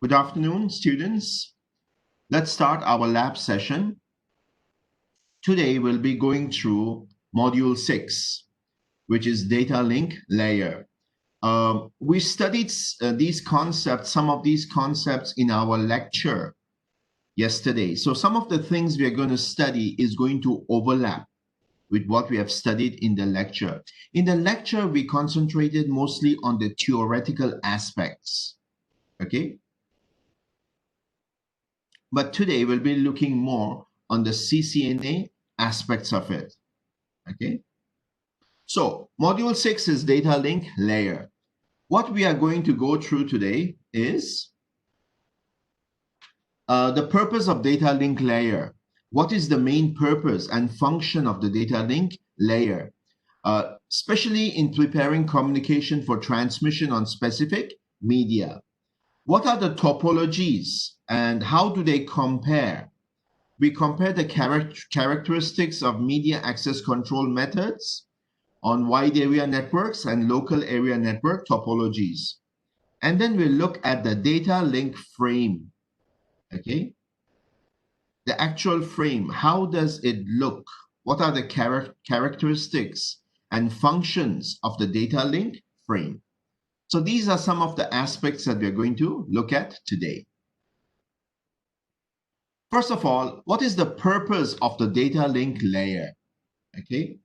Good afternoon, students. Let's start our lab session. Today, we'll be going through Module 6, which is Data Link Layer. We studied these concepts, some of these concepts in our lecture yesterday. So some of the things we are going to study is going to overlap with what we have studied in the lecture. In the lecture, we concentrated mostly on the theoretical aspects, okay? But today we'll be looking more on the CCNA aspects of it, okay? So Module 6 is Data Link Layer. What we are going to go through today is the purpose of Data Link Layer. What is the main purpose and function of the Data Link Layer, especially in preparing communication for transmission on specific media? What are the topologies and how do they compare? We compare the characteristics of media access control methods on wide area networks and local area network topologies. And then we look at the data link frame, okay? The actual frame, how does it look? What are the characteristics and functions of the data link frame? So these are some of the aspects that we're going to look at today. First of all, what is the purpose of the data link layer? Okay,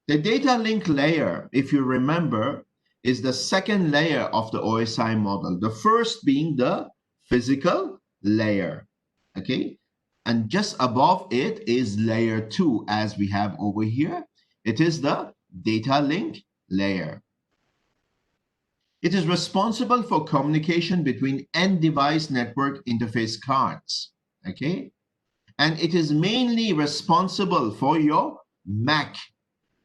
the data link layer, if you remember, is the second layer of the OSI model. The first being the physical layer, okay? And just above it is layer 2, as we have over here. It is the data link layer. It is responsible for communication between end device network interface cards, okay? And it is mainly responsible for your MAC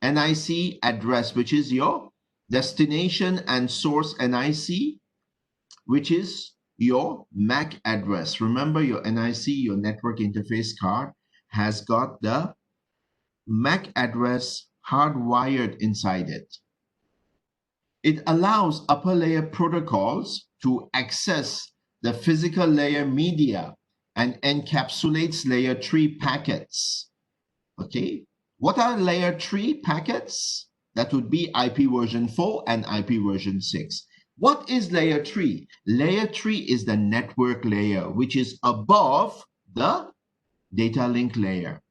NIC address, which is your destination and source NIC, which is your MAC address. Remember, your NIC, your network interface card, has got the MAC address hardwired inside it. It allows upper layer protocols to access the physical layer media and encapsulates layer 3 packets. Okay, what are layer 3 packets? That would be IP version 4 and IP version 6. What is layer 3? Layer 3 is the network layer, which is above the data link layer.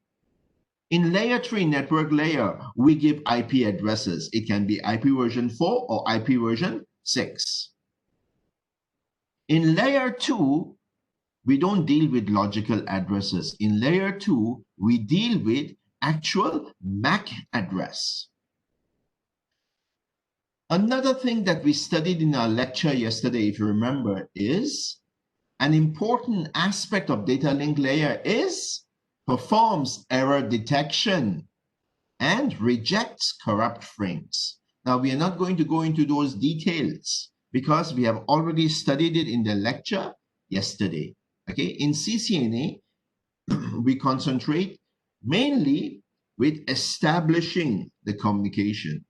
In layer 3 network layer, we give IP addresses. It can be IP version 4 or IP version 6. In layer 2, we don't deal with logical addresses. In layer 2, we deal with actual MAC address. Another thing that we studied in our lecture yesterday, if you remember, is an important aspect of data link layer is performs error detection and rejects corrupt frames. Now, we are not going to go into those details because we have already studied it in the lecture yesterday. Okay, in CCNA, we concentrate mainly with establishing the communication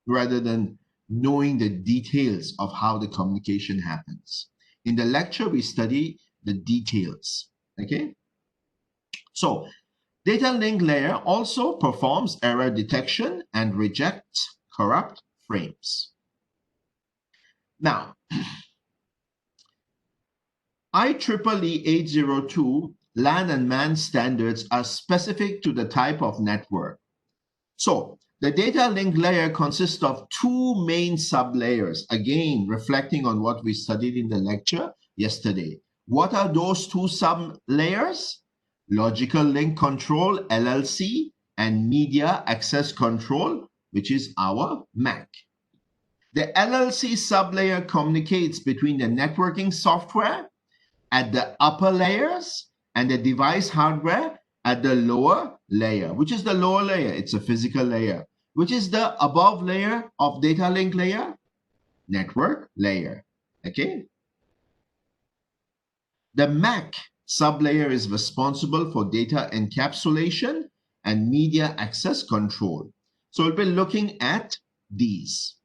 rather than knowing the details of how the communication happens. In the lecture, we study the details, okay? So, data link layer also performs error detection and rejects corrupt frames. Now, IEEE 802 LAN and MAN standards are specific to the type of network. So, the data link layer consists of two main sublayers, again, reflecting on what we studied in the lecture yesterday. What are those two sublayers? Logical link control, LLC, and media access control, which is our MAC. The LLC sublayer communicates between the networking software at the upper layers and the device hardware at the lower layer. Which is the lower layer? It's a physical layer. Which is the above layer of data link layer? Network layer. Okay. The MAC sublayer is responsible for data encapsulation and media access control. So we'll be looking at these.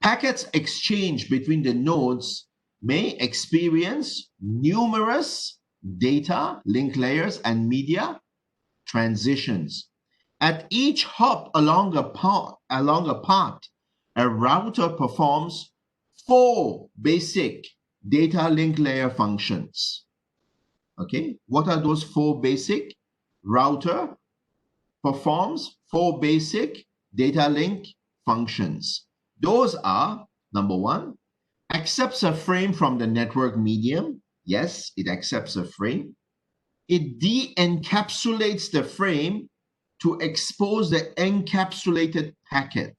Packets exchanged between the nodes may experience numerous data link layers and media transitions. At each hop along a path, a router performs 4 basic data link layer functions. Okay, what are those 4 basic? Router performs 4 basic data link functions. Those are, number 1, accepts a frame from the network medium. Yes, it accepts a frame. It de-encapsulates the frame to expose the encapsulated packet.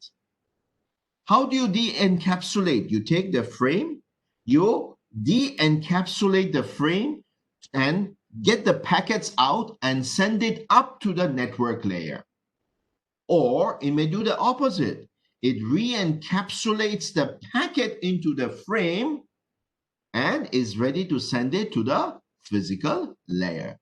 How do you de-encapsulate? You take the frame, you de-encapsulate the frame and get the packets out and send it up to the network layer. Or it may do the opposite. It re-encapsulates the packet into the frame and is ready to send it to the physical layer.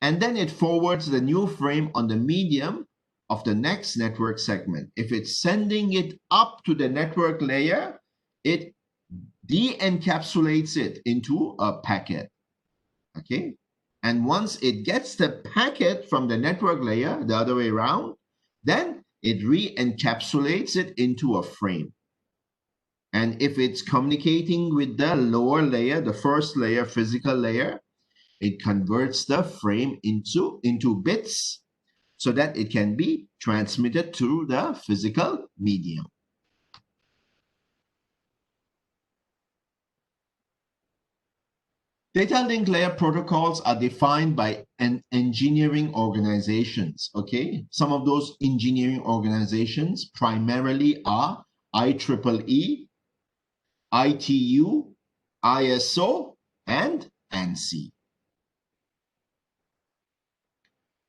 And then it forwards the new frame on the medium of the next network segment. If it's sending it up to the network layer, it de-encapsulates it into a packet. Okay? And once it gets the packet from the network layer, the other way around, then it re-encapsulates it into a frame. And if it's communicating with the lower layer, the first layer, physical layer, it converts the frame into bits so that it can be transmitted through the physical medium. Data link layer protocols are defined by engineering organizations, okay? Some of those engineering organizations primarily are IEEE, ITU, ISO, and ANSI.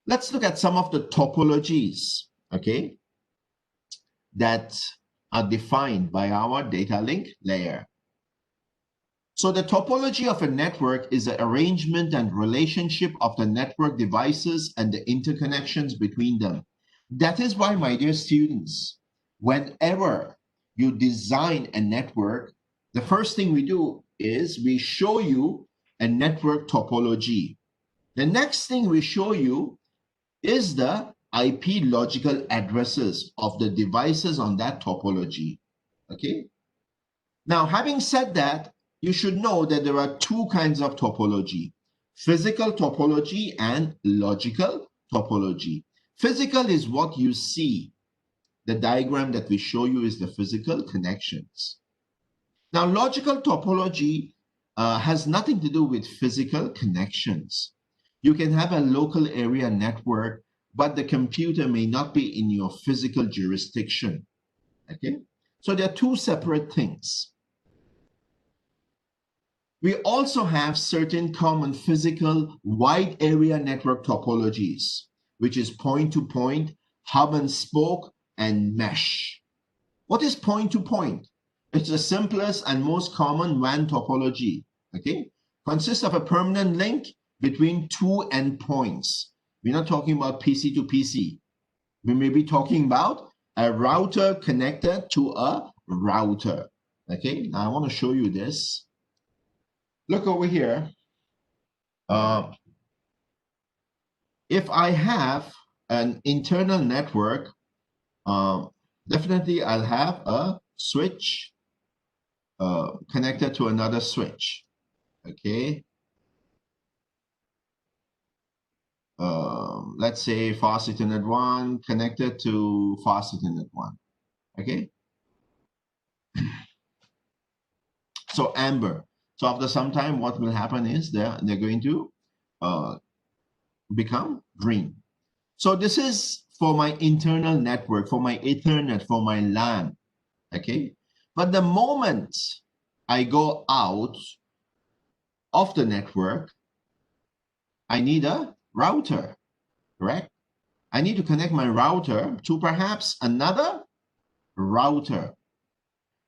Let's look at some of the topologies, okay, that are defined by our data link layer. So the topology of a network is the arrangement and relationship of the network devices and the interconnections between them. That is why, my dear students, whenever you design a network, the first thing we do is we show you a network topology. The next thing we show you is the IP logical addresses of the devices on that topology. Okay? Now, having said that, you should know that there are 2 kinds of topology: physical topology and logical topology. Physical is what you see. The diagram that we show you is the physical connections. Now, logical topology has nothing to do with physical connections. You can have a local area network, but the computer may not be in your physical jurisdiction. Okay? So there are 2 separate things. We also have certain common physical wide area network topologies, which is point-to-point, hub and spoke, and mesh. What is point-to-point? It's the simplest and most common WAN topology. Okay? Consists of a permanent link between 2 endpoints. We're not talking about PC to PC. We may be talking about a router connected to a router. Okay, now I want to show you this. Look over here. If I have an internal network, definitely I'll have a switch connected to another switch. Okay. Let's say fast Ethernet 1 connected to fast Ethernet 1. Okay. So amber. So after some time, what will happen is they're going to become green. So this is for my internal network, for my Ethernet, for my LAN. Okay. But the moment I go out of the network, I need a router, correct? I need to connect my router to perhaps another router.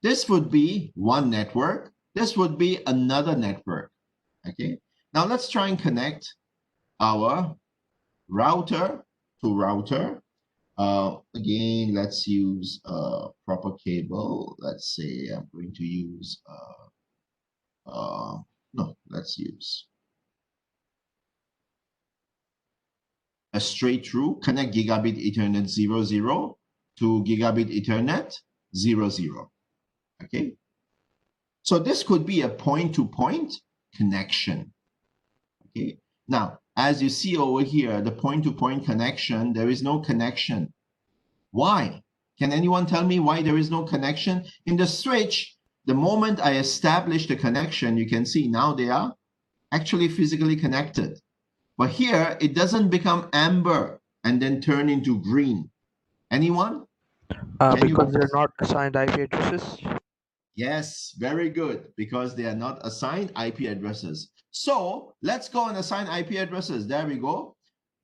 This would be one network. This would be another network. Okay. Now let's try and connect our router to router Again, let's use a proper cable. Let's say I'm going to use no, let's use a straight through, connect gigabit Ethernet 00 to gigabit Ethernet 00. Okay. So this could be a point-to-point connection. Okay. Now, as you see over here, the point-to-point connection, there is no connection. Why? Can anyone tell me why there is no connection? In the switch, the moment I establish the connection, you can see now they are actually physically connected. But here, it doesn't become amber and then turn into green. Anyone? Because they're not assigned IP addresses. Yes, very good, because they are not assigned IP addresses. So let's go and assign IP addresses. There we go.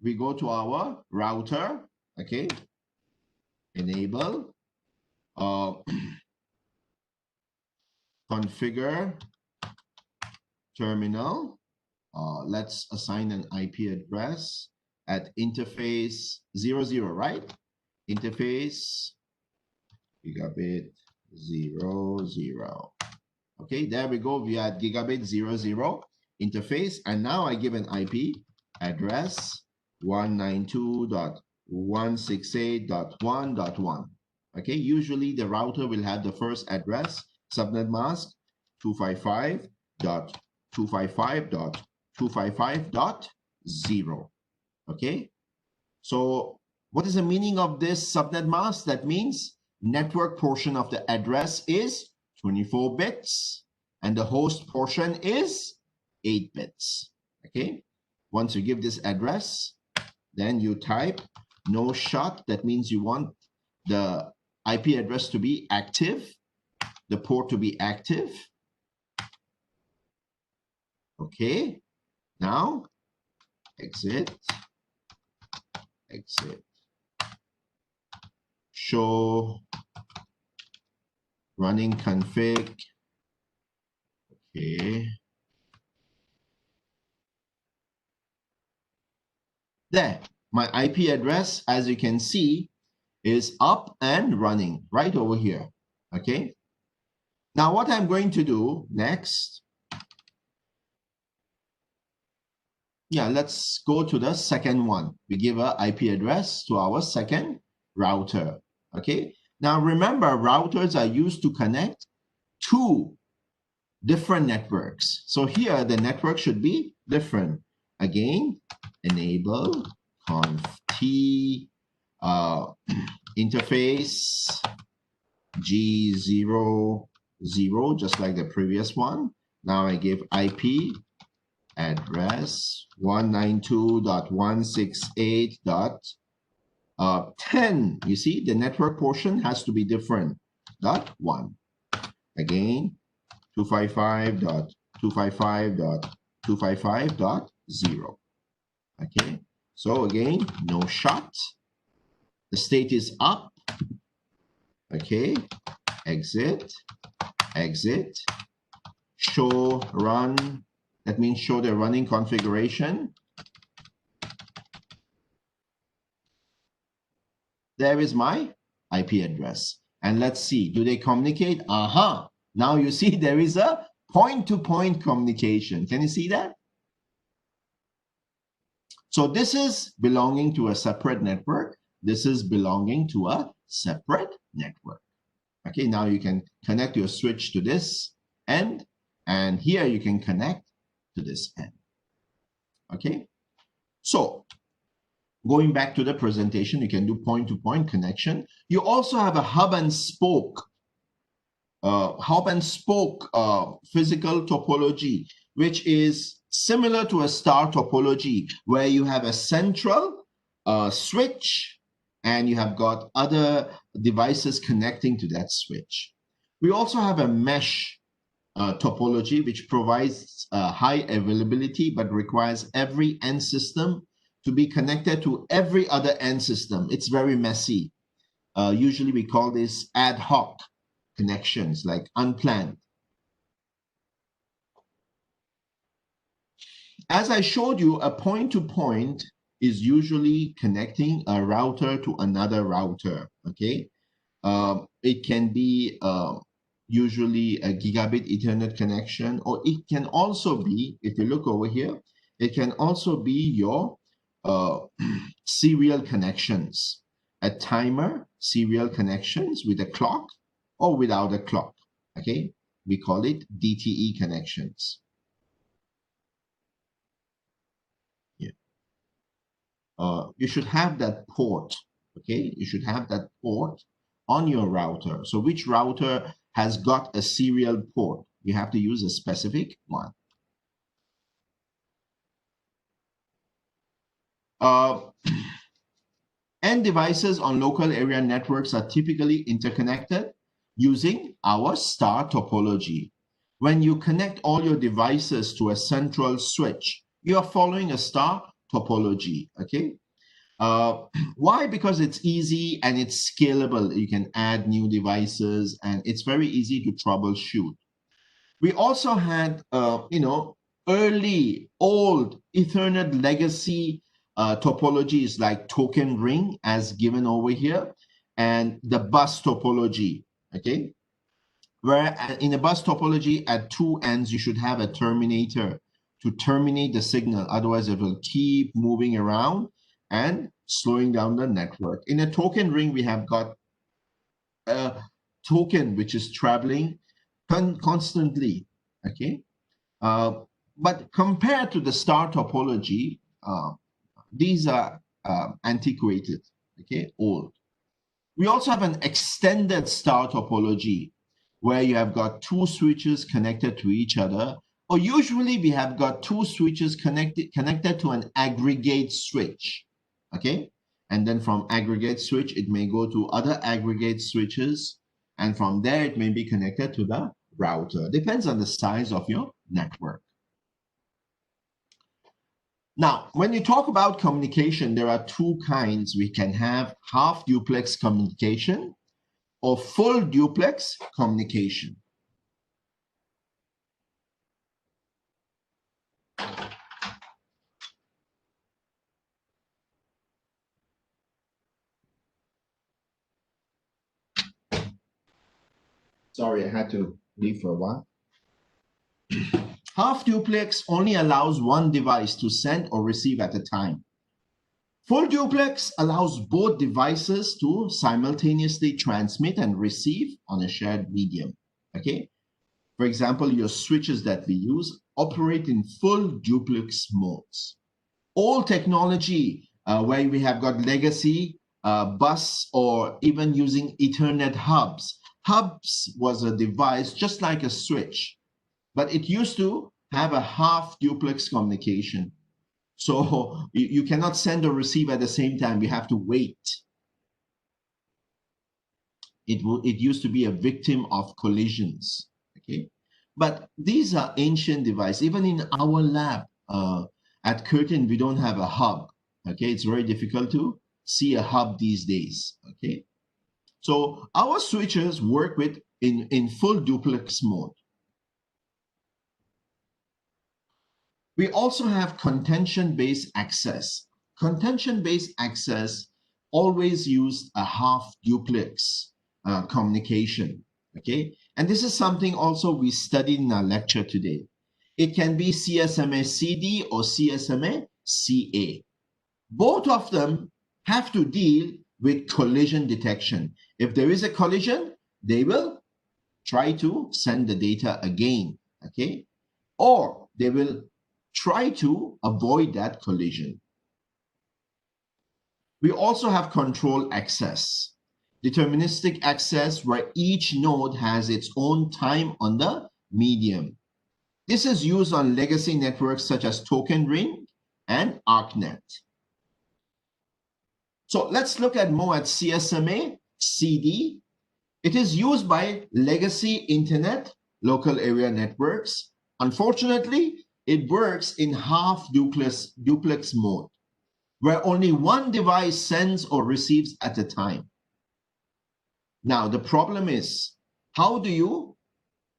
We go to our router, okay? Enable, configure terminal. Let's assign an IP address at interface 00, right? Interface gigabit 00. Okay, there we go. We are at gigabit 00 interface, and now I give an IP address 192.168.1.1. Okay, usually the router will have the first address, subnet mask 255.255.255.0. Okay, so what is the meaning of this subnet mask? That means network portion of the address is 24 bits and the host portion is 8 bits. Okay, once you give this address, then you type no shut. That means you want the IP address to be active, the port to be active. Okay, now exit, exit, show running config. Okay, there, my IP address, as you can see, is up and running right over here. Okay, now what I'm going to do next, yeah, let's go to the second one. We give an IP address to our second router. Okay, now remember, routers are used to connect two different networks. So here the network should be different. Again, enable conf t interface G00, just like the previous one. Now I give IP address 192.168.10. You see, the network portion has to be different. .1. Again, 255.255.255.0. Okay, so again, no shut. The state is up. Okay, exit, exit, show run. That means show the running configuration. There is my IP address. And let's see, do they communicate? Aha, now you see there is a point-to-point communication. Can you see that? So this is belonging to a separate network. This is belonging to a separate network. Okay, now you can connect your switch to this end, and here you can connect to this end. Okay, so going back to the presentation, you can do point-to-point connection. You also have a hub and spoke physical topology, which is similar to a star topology, where you have a central switch and you have got other devices connecting to that switch. We also have a mesh topology, which provides high availability but requires every end system to be connected to every other end system. It's very messy. Usually we call this ad hoc connections, like unplanned. As I showed you, a point-to-point is usually connecting a router to another router, okay? It can be usually a gigabit Ethernet connection, or it can also be, if you look over here, it can also be your serial connections, a timer, serial connections with a clock or without a clock, okay? We call it DTE connections. Yeah. You should have that port, okay? You should have that port on your router. So which router has got a serial port? You have to use a specific one. End devices on local area networks are typically interconnected using our star topology. When you connect all your devices to a central switch, you are following a star topology, okay? Why? Because it's easy and it's scalable. You can add new devices and it's very easy to troubleshoot. We also had, early, old Ethernet legacy topologies like token ring as given over here, and the bus topology, okay? Where in a bus topology, at two ends, you should have a terminator to terminate the signal. Otherwise, it will keep moving around and slowing down the network. In a token ring, we have got a token which is traveling constantly, okay? But compared to the star topology, these are antiquated, okay, old. We also have an extended star topology where you have got two switches connected to each other, or usually we have got two switches connected to an aggregate switch, okay? And then from aggregate switch, it may go to other aggregate switches, and from there it may be connected to the router. Depends on the size of your network. Now, when you talk about communication, there are two kinds. We can have half duplex communication or full duplex communication. Sorry, I had to leave for a while. Half duplex only allows one device to send or receive at a time. Full duplex allows both devices to simultaneously transmit and receive on a shared medium, okay? For example, your switches that we use operate in full duplex modes. All technology where we have got legacy bus or even using Ethernet hubs. Hubs was a device just like a switch, but it used to have a half duplex communication. So you cannot send or receive at the same time. You have to wait. It used to be a victim of collisions, okay? But these are ancient devices. Even in our lab at Curtin, we don't have a hub, okay? It's very difficult to see a hub these days, okay? So our switches work in full duplex mode. We also have contention-based access. Contention-based access always use a half duplex communication, okay? And this is something also we studied in our lecture today. It can be CSMA-CD or CSMA-CA. Both of them have to deal with collision detection. If there is a collision, they will try to send the data again, okay? Or they will try to avoid that collision. We also have control access. Deterministic access where each node has its own time on the medium. This is used on legacy networks such as Token Ring and ArcNet. So let's look at more at CSMA CD. It is used by legacy internet local area networks. Unfortunately, it works in half duplex mode, where only one device sends or receives at a time. Now, the problem is, how do you,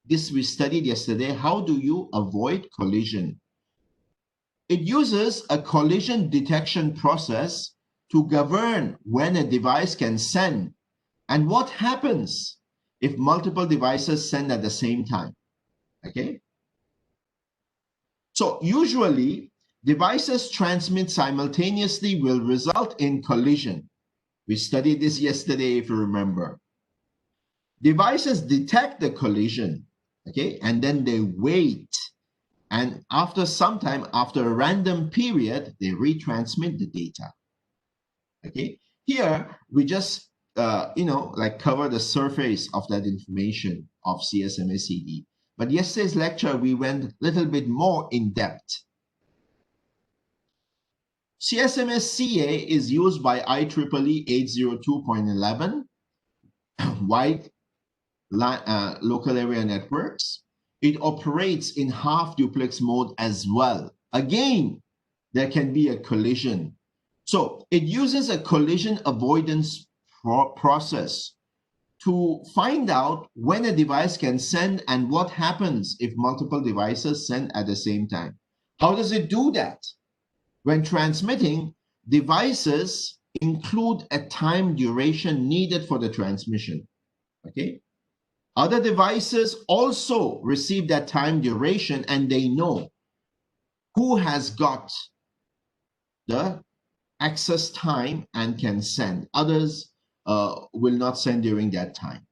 this we studied yesterday, how do you avoid collision? it uses a collision detection process to govern when a device can send and what happens if multiple devices send at the same time. Okay? So usually, devices transmit simultaneously will result in collision. We studied this yesterday, if you remember. Devices detect the collision, okay, and then they wait. And after some time, after a random period, they retransmit the data. Okay, here we just, like cover the surface of that information of CSMA CD. But yesterday's lecture, we went a little bit more in depth. CSMA CA is used by IEEE 802.11 wide local area networks. It operates in half duplex mode as well. Again, there can be a collision. So it uses a collision avoidance process to find out when a device can send and what happens if multiple devices send at the same time. How does it do that? When transmitting, devices include a time duration needed for the transmission. Okay? Other devices also receive that time duration and they know who has got the access time and can send. Others will not send during that time.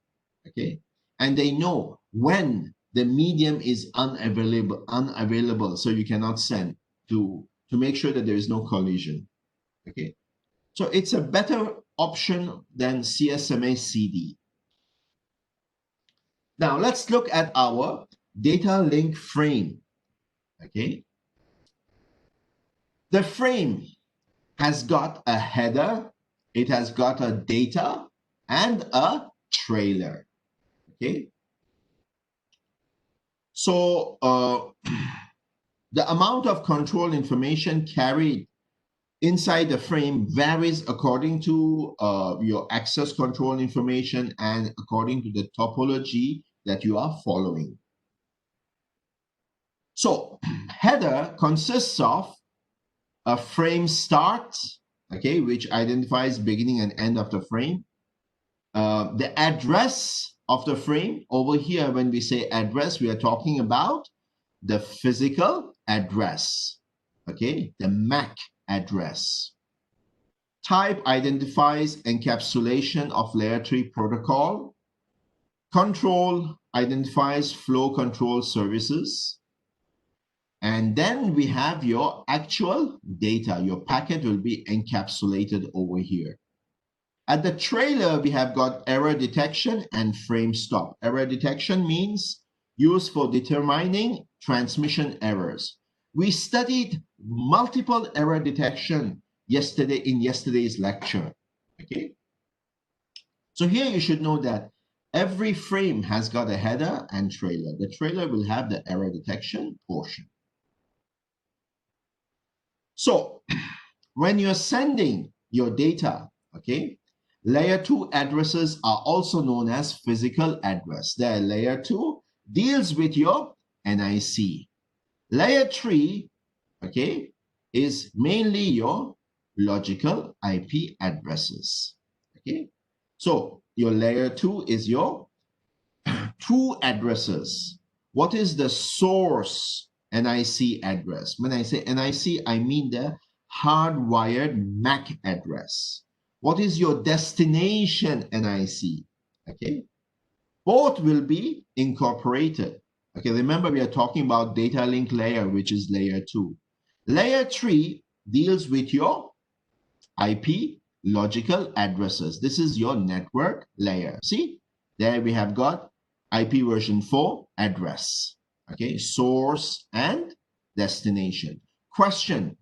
Okay? And they know when the medium is unavailable, so you cannot send to make sure that there is no collision. Okay? So it's a better option than CSMA CD. Now let's look at our data link frame. Okay. The frame has got a header, it has got a data and a trailer. Okay. So the amount of control information carried inside the frame varies according to your access control information and according to the topology that you are following. So header consists of a frame start, okay, which identifies beginning and end of the frame. The address of the frame. Over here, when we say address, we are talking about the physical address, okay, the MAC address. Type identifies encapsulation of layer 3 protocol. Control identifies flow control services. And then we have your actual data. Your packet will be encapsulated over here. At the trailer, we have got error detection and frame stop. Error detection means used for determining transmission errors. We studied multiple error detection yesterday in yesterday's lecture. Okay. So here you should know that every frame has got a header and trailer. The trailer will have the error detection portion. So when you're sending your data, okay, layer 2 addresses are also known as physical address. There, layer 2 deals with your NIC. Layer 3, okay, is mainly your logical IP addresses. Okay, so your layer 2 is your true addresses. What is the source NIC address? When I say NIC, I mean the hardwired MAC address. What is your destination NIC? Okay, both will be incorporated. Okay, remember we are talking about data link layer, which is layer 2. Layer 3 deals with your IP logical addresses. This is your network layer. See, there we have got IP version 4 address. Okay, source and destination. Question: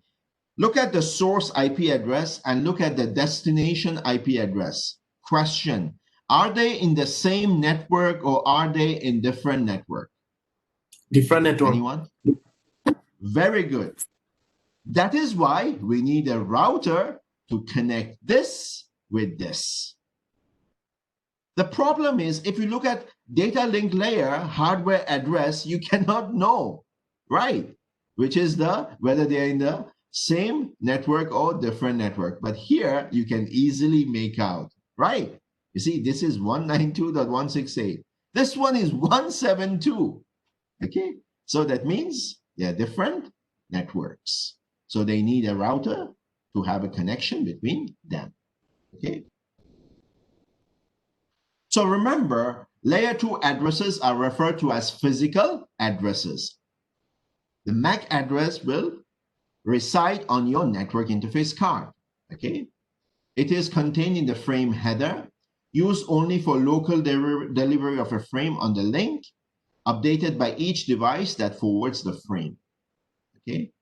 look at the source IP address and look at the destination IP address. Question: are they in the same network or are they in different network? Different network. Anyone? Very good. That is why we need a router to connect this with this. The problem is, if you look at data link layer hardware address, you cannot know, right? which is whether they're in the same network or different network. But here you can easily make out, right? You see, this is 192.168. This one is 172. Okay, so that means they're different networks. So they need a router to have a connection between them. Okay. So remember, layer 2 addresses are referred to as physical addresses. The MAC address will reside on your network interface card. Okay. It is contained in the frame header, used only for local delivery of a frame on the link, updated by each device that forwards the frame. Okay.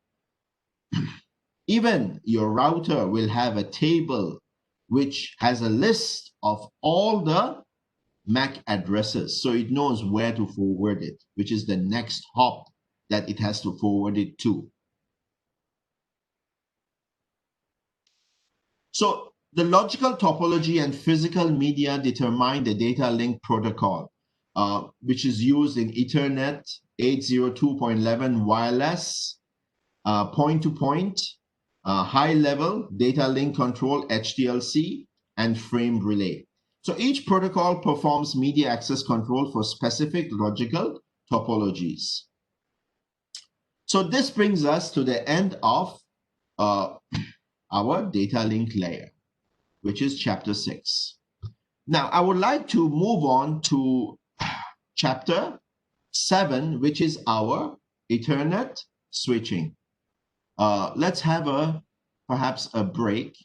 Even your router will have a table which has a list of all the MAC addresses, so it knows where to forward it, which is the next hop that it has to forward it to. So the logical topology and physical media determine the data link protocol, which is used in Ethernet 802.11 wireless, point-to-point, high-level data link control, HDLC, and frame relay. So each protocol performs media access control for specific logical topologies. So this brings us to the end of our data link layer, which is chapter 6. Now, I would like to move on to chapter 7, which is our Ethernet switching. Let's have perhaps a break